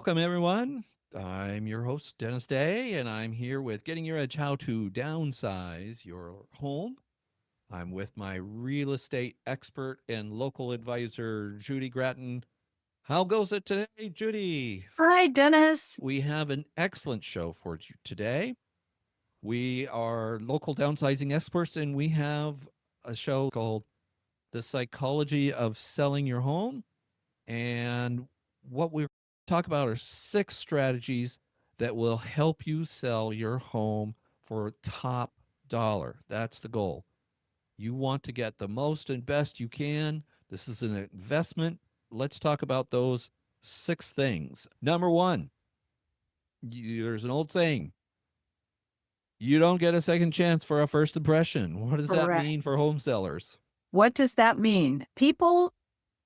Welcome, everyone. I'm your host, Dennis Day, and I'm here with Getting Your Edge How to Downsize Your Home. I'm with my real estate expert and local advisor, Judy Gratton. How goes it today, Judy? Hi, Dennis. We have an excellent show for you today. We are local downsizing experts, and we have a show called The Psychology of Selling Your Home. And what we talk about are 6 strategies that will help you sell your home for top dollar. That's the goal. You want to get the most and best you can. This is an investment. Let's talk about those 6 things. Number 1, there's an old saying, you don't get a second chance for a first impression. What does that Correct. mean for home sellers? What does that mean? People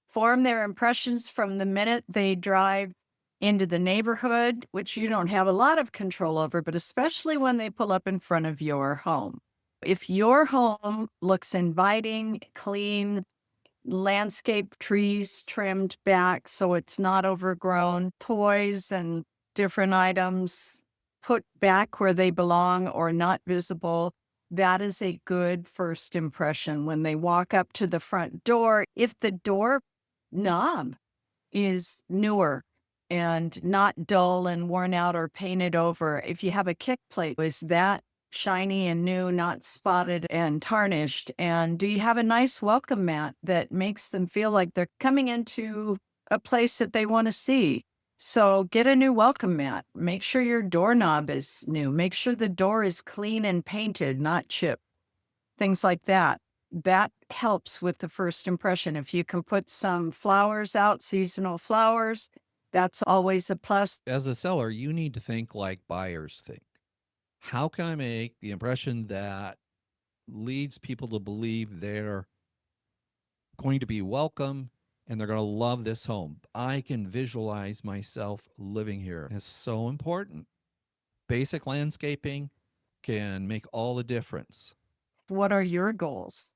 form their impressions from the minute they drive into the neighborhood, which you don't have a lot of control over, but especially when they pull up in front of your home. If your home looks inviting, clean, landscape trees trimmed back so it's not overgrown, toys and different items put back where they belong or not visible, that is a good first impression when they walk up to the front door. If the door knob is newer and not dull and worn out or painted over, if you have a kick plate, is that shiny and new, not spotted and tarnished? And do you have a nice welcome mat that makes them feel like they're coming into a place that they want to see? So get a new welcome mat. Make sure your doorknob is new. Make sure the door is clean and painted, not chipped. Things like that. That helps with the first impression. If you can put some flowers out, seasonal flowers, that's always a plus. As a seller, you need to think like buyers think. How can I make the impression that leads people to believe they're going to be welcome and they're going to love this home? I can visualize myself living here. It's so important. Basic landscaping can make all the difference. What are your goals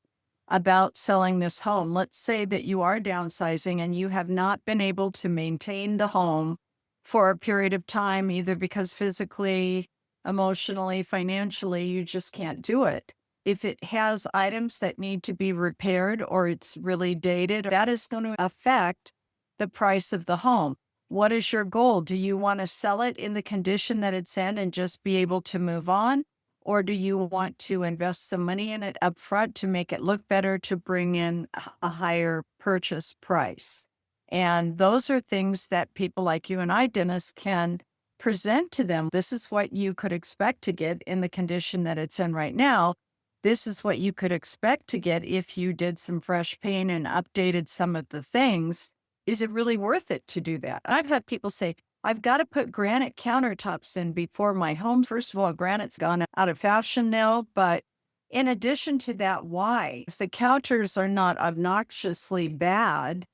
about selling this home? Let's say that you are downsizing and you have not been able to maintain the home for a period of time, either because physically, emotionally, financially, you just can't do it. If it has items that need to be repaired or it's really dated, that is going to affect the price of the home. What is your goal? Do you want to sell it in the condition that it's in and just be able to move on? Or do you want to invest some money in it upfront to make it look better, to bring in a higher purchase price? And those are things that people like you and I, Dennis, can present to them. This is what you could expect to get in the condition that it's in right now. This is what you could expect to get if you did some fresh paint and updated some of the things. Is it really worth it to do that? I've had people say, I've got to put granite countertops in before my home. First of all, granite's gone out of fashion now, but in addition to that, why? If the counters are not obnoxiously bad,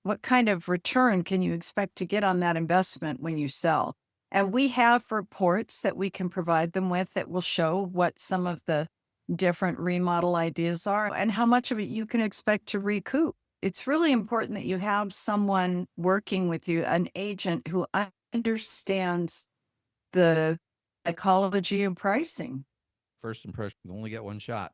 what kind of return can you expect to get on that investment when you sell? And we have reports that we can provide them with that will show what some of the different remodel ideas are and how much of it you can expect to recoup. It's really important that you have someone working with you, an agent who understands the psychology of pricing. First impression, you only get one shot.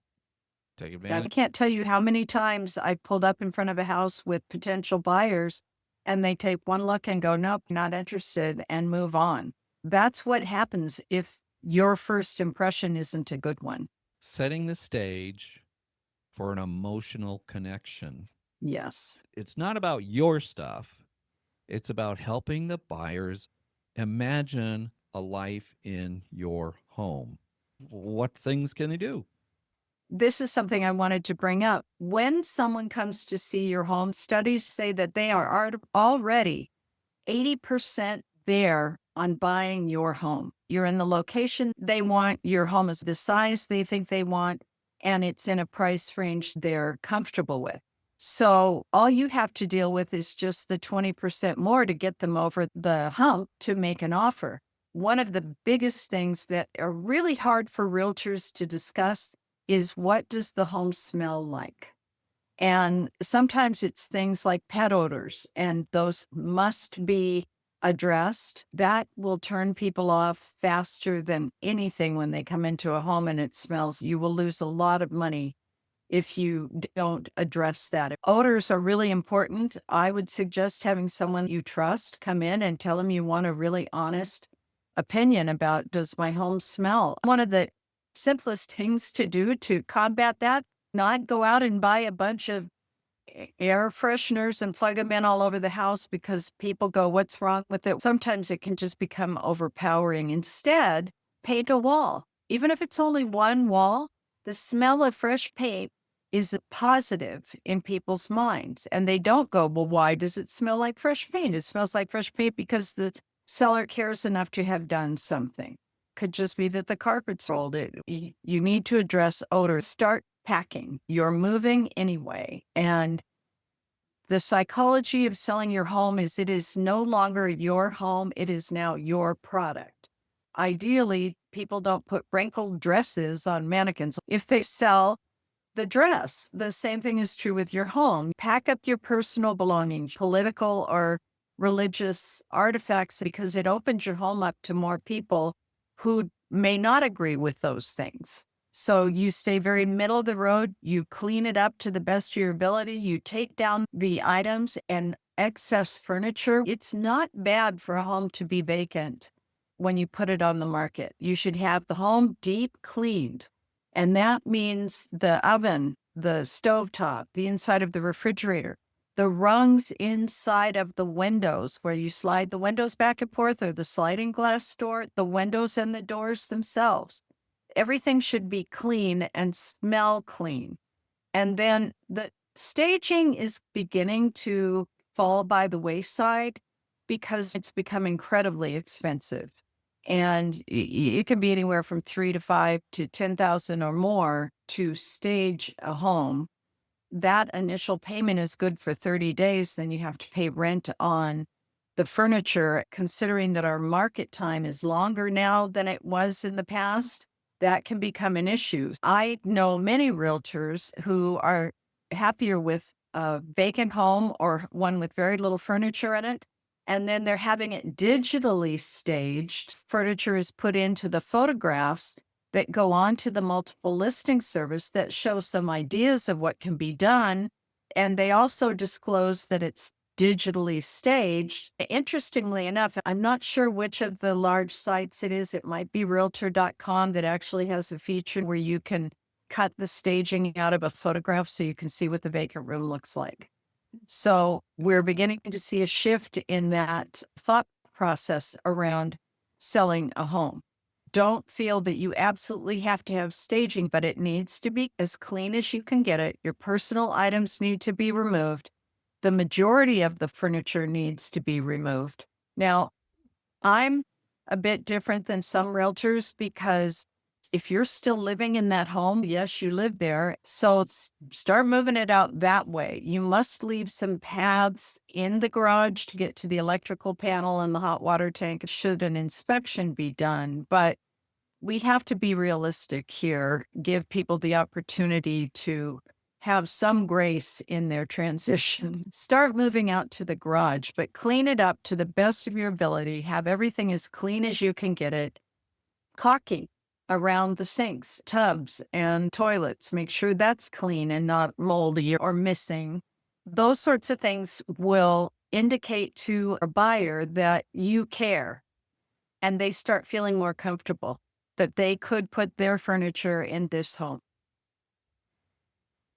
Take I advantage. can't tell you how many times I pulled up in front of a house with potential buyers and they take one look and go, nope, not interested, and move on. That's what happens if your first impression isn't a good one. Setting the stage for an emotional connection. Yes. It's not about your stuff. It's about helping the buyers imagine a life in your home. What things can they do? This is something I wanted to bring up. When someone comes to see your home, studies say that they are already 80% there on buying your home. You're in the location they want, your home is the size they think they want, and it's in a price range they're comfortable with. So all you have to deal with is just the 20% more to get them over the hump to make an offer. One of the biggest things that are really hard for realtors to discuss is, what does the home smell like? And sometimes it's things like pet odors, and those must be addressed, that will turn people off faster than anything when they come into a home and it smells. You will lose a lot of money if you don't address that. Odors are really important. I would suggest having someone you trust come in and tell them you want a really honest opinion about, does my home smell? One of the simplest things to do to combat that, not go out and buy a bunch of air fresheners and plug them in all over the house because people go, what's wrong with it? Sometimes it can just become overpowering. Instead, paint a wall. Even if it's only one wall, the smell of fresh paint is a positive in people's minds. And they don't go, well, why does it smell like fresh paint? It smells like fresh paint because the seller cares enough to have done something. Could just be that the carpet's rolled. You need to address odors. Start packing. You're moving anyway. And the psychology of selling your home is it is no longer your home. It is now your product. Ideally, people don't put wrinkled dresses on mannequins. If they sell the dress, the same thing is true with your home. Pack up your personal belongings, political or religious artifacts, because it opens your home up to more people who may not agree with those things. So you stay very middle of the road, you clean it up to the best of your ability, you take down the items and excess furniture. It's not bad for a home to be vacant when you put it on the market. You should have the home deep cleaned. And that means the oven, the stovetop, the inside of the refrigerator, the rungs inside of the windows where you slide the windows back and forth, or the sliding glass door, the windows and the doors themselves. Everything should be clean and smell clean. And then the staging is beginning to fall by the wayside because it's become incredibly expensive. And it can be anywhere from 3 to 5 to 10,000 or more to stage a home. That initial payment is good for 30 days. Then you have to pay rent on the furniture. Considering that our market time is longer now than it was in the past, that can become an issue. I know many realtors who are happier with a vacant home or one with very little furniture in it. And then they're having it digitally staged. Furniture is put into the photographs that go on to the multiple listing service that show some ideas of what can be done. And they also disclose that it's digitally staged. Interestingly enough, I'm not sure which of the large sites it is. It might be realtor.com that actually has a feature where you can cut the staging out of a photograph so you can see what the vacant room looks like. So we're beginning to see a shift in that thought process around selling a home. Don't feel that you absolutely have to have staging, but it needs to be as clean as you can get it. Your personal items need to be removed. The majority of the furniture needs to be removed. Now, I'm a bit different than some realtors because if you're still living in that home, yes, you live there. So start moving it out that way. You must leave some paths in the garage to get to the electrical panel and the hot water tank should an inspection be done. But we have to be realistic here, give people the opportunity to have some grace in their transition. Start moving out to the garage, but clean it up to the best of your ability. Have everything as clean as you can get it. Caulking around the sinks, tubs, and toilets. Make sure that's clean and not moldy or missing. Those sorts of things will indicate to a buyer that you care, and they start feeling more comfortable that they could put their furniture in this home.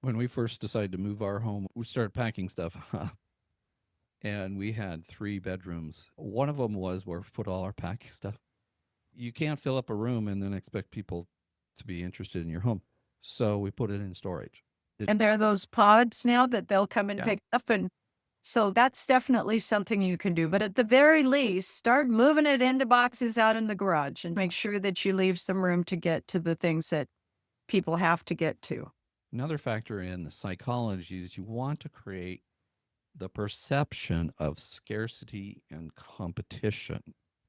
When we first decided to move our home, we started packing stuff. And we had 3 bedrooms. One of them was where we put all our packing stuff. You can't fill up a room and then expect people to be interested in your home. So we put it in storage. And there are those pods now that they'll come and Yeah. pick up. And so that's definitely something you can do. But at the very least, start moving it into boxes out in the garage and make sure that you leave some room to get to the things that people have to get to. Another factor in the psychology is you want to create the perception of scarcity and competition.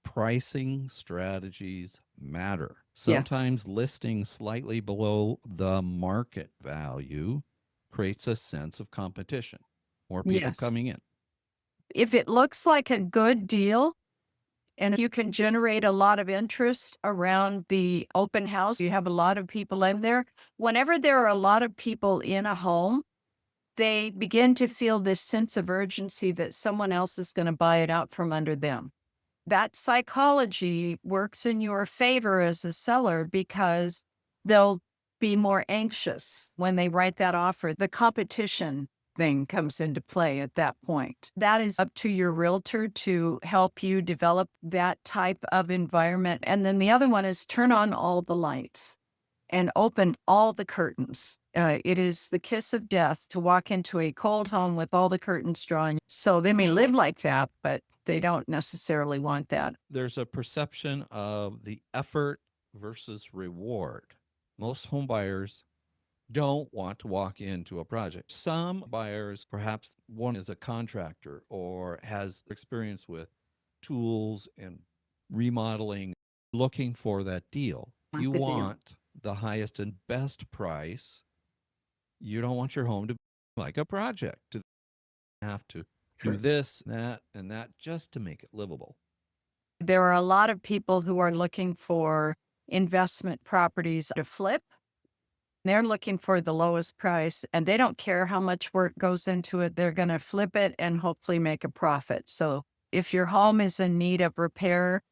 Pricing strategies matter. Yeah. Sometimes listing slightly below the market value creates a sense of competition. More people Yes. coming in. If it looks like a good deal, And you can generate a lot of interest around the open house. You have a lot of people in there. Whenever there are a lot of people in a home, they begin to feel this sense of urgency that someone else is going to buy it out from under them. That psychology works in your favor as a seller because they'll be more anxious when they write that offer. The competition thing comes into play at that point. That is up to your realtor to help you develop that type of environment. And then the other one is turn on all the lights and open all the curtains. It is the kiss of death to walk into a cold home with all the curtains drawn. So they may live like that, but they don't necessarily want that. There's a perception of the effort versus reward. Most home buyers don't want to walk into a project. Some buyers, perhaps one is a contractor or has experience with tools and remodeling, looking for that deal. If you The deal. want the highest and best price, you don't want your home to be like a project, to have to do Sure. this, and that just to make it livable. There are a lot of people who are looking for investment properties to flip. They're looking for the lowest price and they don't care how much work goes into it. They're going to flip it and hopefully make a profit. So if your home is in need of repair,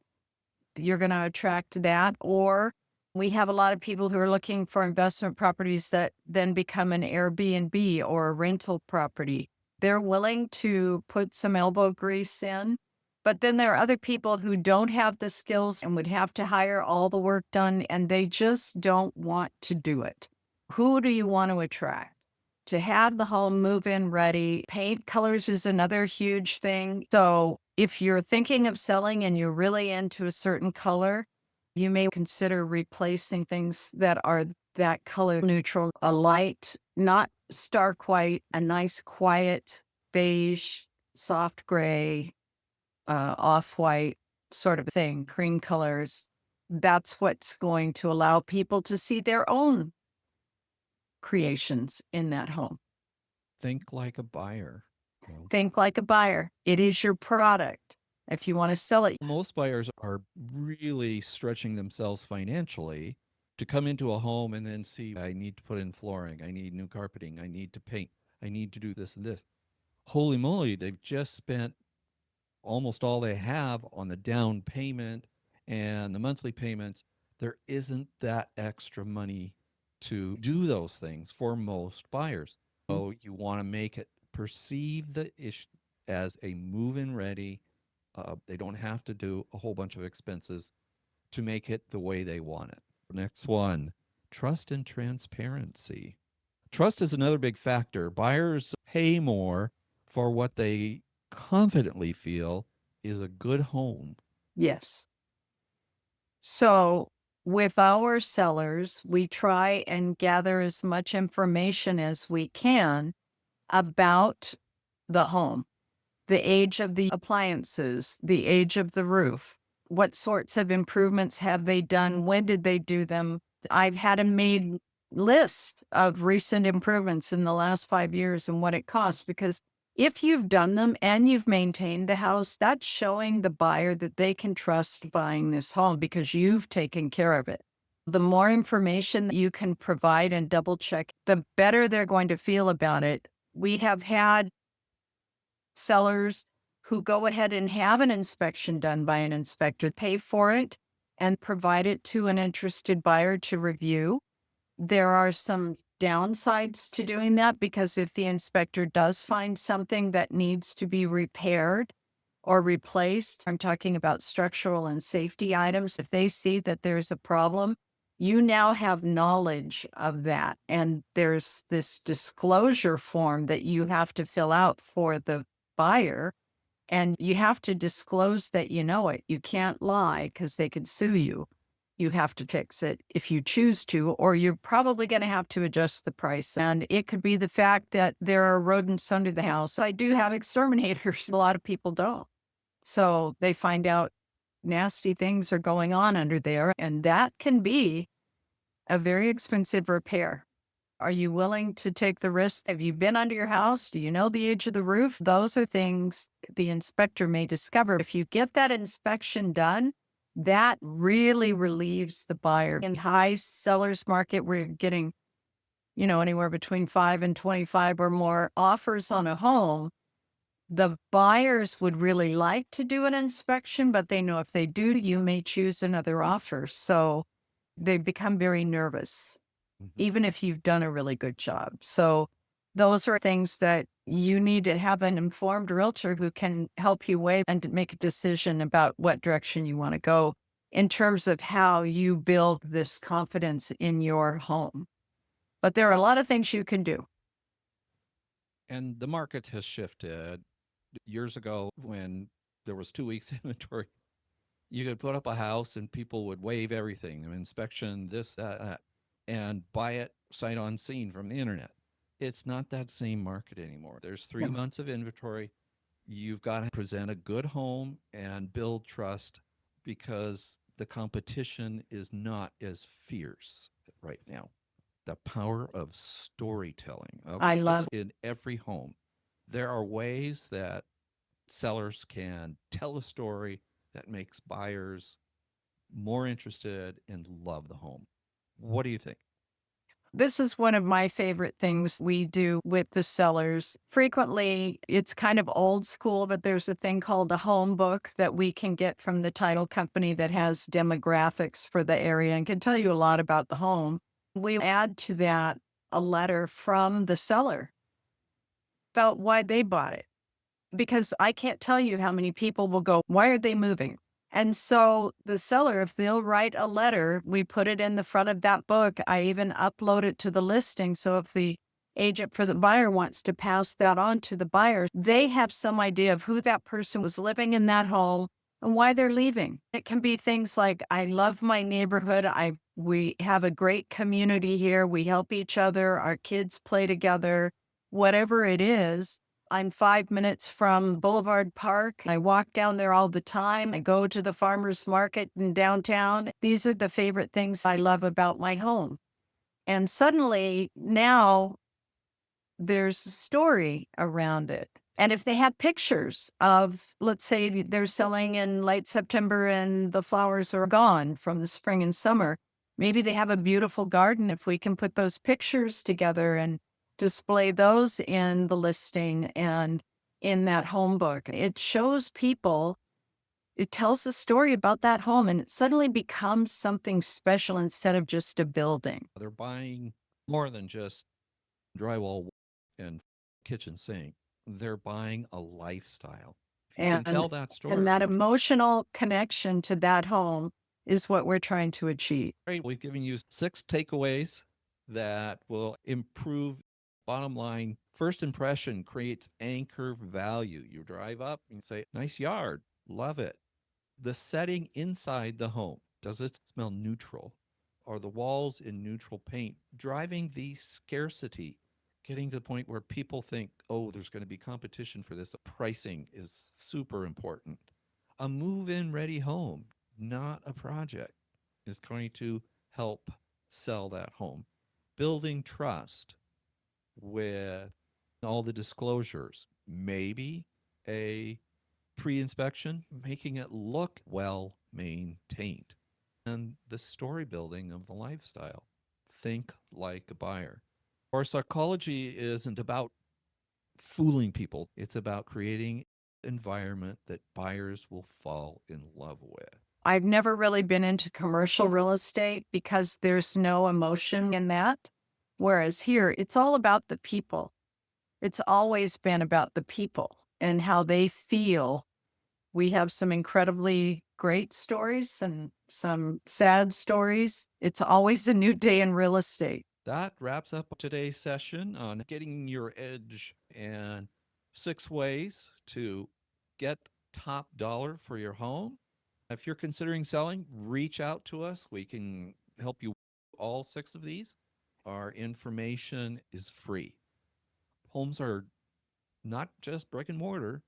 you're going to attract that. Or we have a lot of people who are looking for investment properties that then become an Airbnb or a rental property. They're willing to put some elbow grease in. But then there are other people who don't have the skills and would have to hire all the work done, and they just don't want to do it. Who do you want to attract? To have the home move in ready. Paint colors is another huge thing. So if you're thinking of selling and you're really into a certain color, you may consider replacing things that are that color neutral, a light, not stark white, a nice quiet beige, soft gray, off-white sort of thing, cream colors. That's what's going to allow people to see their own creations in that home. Think like a buyer. Think like a buyer. It is your product. If you want to sell it, Most buyers are really stretching themselves financially to come into a home and then see, I need to put in flooring, I need new carpeting, I need to paint, I need to do this and this. Holy moly, they've just spent almost all they have on the down payment and the monthly payments. There isn't that extra money to do those things for most buyers. So you want to make it perceive the issue as a move-in ready. They don't have to do a whole bunch of expenses to make it the way they want it. Next one, trust and transparency. Trust is another big factor. Buyers pay more for what they confidently feel is a good home. yes. So with our sellers, we try and gather as much information as we can about the home, the age of the appliances, the age of the roof, what sorts of improvements have they done, when did they do them. I've had a made list of recent improvements in the last 5 years and what it costs, because if you've done them and you've maintained the house, that's showing the buyer that they can trust buying this home because you've taken care of it. The more information that you can provide and double check, the better they're going to feel about it. We have had sellers who go ahead and have an inspection done by an inspector, pay for it, and provide it to an interested buyer to review. There are some downsides to doing that because if the inspector does find something that needs to be repaired or replaced, I'm talking about structural and safety items. If they see that there's a problem, you now have knowledge of that. And there's this disclosure form that you have to fill out for the buyer. And you have to disclose that you know it. You can't lie because they could sue you. You have to fix it if you choose to, or you're probably going to have to adjust the price. And it could be the fact that there are rodents under the house. I do have exterminators. A lot of people don't. So they find out nasty things are going on under there. And that can be a very expensive repair. Are you willing to take the risk? Have you been under your house? Do you know the age of the roof? Those are things the inspector may discover. If you get that inspection done, that really relieves the buyer. In high sellers market, we're getting, anywhere between 5 and 25 or more offers on a home. The buyers would really like to do an inspection, but they know if they do, you may choose another offer. So they become very nervous even if you've done a really good job. So those are things that you need to have an informed realtor who can help you weigh and to make a decision about what direction you want to go in terms of how you build this confidence in your home. But there are a lot of things you can do. And the market has shifted. Years ago, when there was 2 weeks inventory, you could put up a house and people would waive everything, inspection, this, that, and buy it sight on scene from the internet. It's not that same market anymore. There's 3 months of inventory. You've got to present a good home and build trust because the competition is not as fierce right now. The power of storytelling. I love In every home. There are ways that sellers can tell a story that makes buyers more interested and love the home. What do you think? This is one of my favorite things we do with the sellers. Frequently, it's kind of old school, but there's a thing called a home book that we can get from the title company that has demographics for the area and can tell you a lot about the home. We add to that a letter from the seller about why they bought it. Because I can't tell you how many people will go, why are they moving? And so the seller, if they'll write a letter, we put it in the front of that book. I even upload it to the listing. So if the agent for the buyer wants to pass that on to the buyer, they have some idea of who that person was living in that home and why they're leaving. It can be things like, I love my neighborhood. We have a great community here. We help each other. Our kids play together. Whatever it is, I'm 5 minutes from Boulevard Park. I walk down there all the time. I go to the farmer's market in downtown. These are the favorite things I love about my home. And suddenly now there's a story around it. And if they have pictures of, let's say they're selling in late September and the flowers are gone from the spring and summer, maybe they have a beautiful garden. If we can put those pictures together and display those in the listing and in that home book, it shows people, it tells a story about that home and it suddenly becomes something special instead of just a building. They're buying more than just drywall and kitchen sink. They're buying a lifestyle. If you can tell that story, And that emotional connection to that home is what we're trying to achieve. great. We've given you 6 takeaways that will improve bottom line. First impression creates anchor value. You drive up and say, nice yard, love it. The setting inside the home, does it smell neutral? Are the walls in neutral paint? Driving the scarcity, getting to the point where people think, oh, there's going to be competition for this. Pricing is super important. A move in ready home, not a project, is going to help sell that home. Building trust with all the disclosures, maybe a pre inspection, making it look well maintained, and the story building of the lifestyle. Think like a buyer. Our psychology isn't about fooling people, it's about creating an environment that buyers will fall in love with. I've never really been into commercial real estate because there's no emotion in that. Whereas here, it's all about the people. It's always been about the people and how they feel. We have some incredibly great stories and some sad stories. It's always a new day in real estate. That wraps up today's session on getting your edge and 6 ways to get top dollar for your home. If you're considering selling, reach out to us. We can help you all 6 of these. Our information is free. Homes are not just brick and mortar,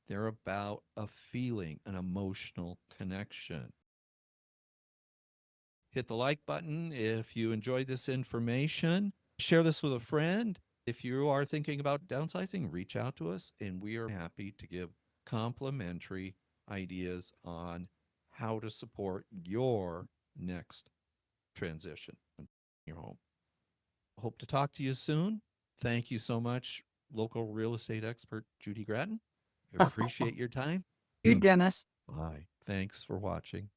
they're about a feeling, an emotional connection. Hit the like button if you enjoyed this information. Share this with a friend. If you are thinking about downsizing, reach out to us and we are happy to give complimentary ideas on how to support your next transition in your home. Hope to talk to you soon. Thank you so much, local real estate expert Judy Gratton. I appreciate your time. You, Dennis. Bye. Thanks for watching.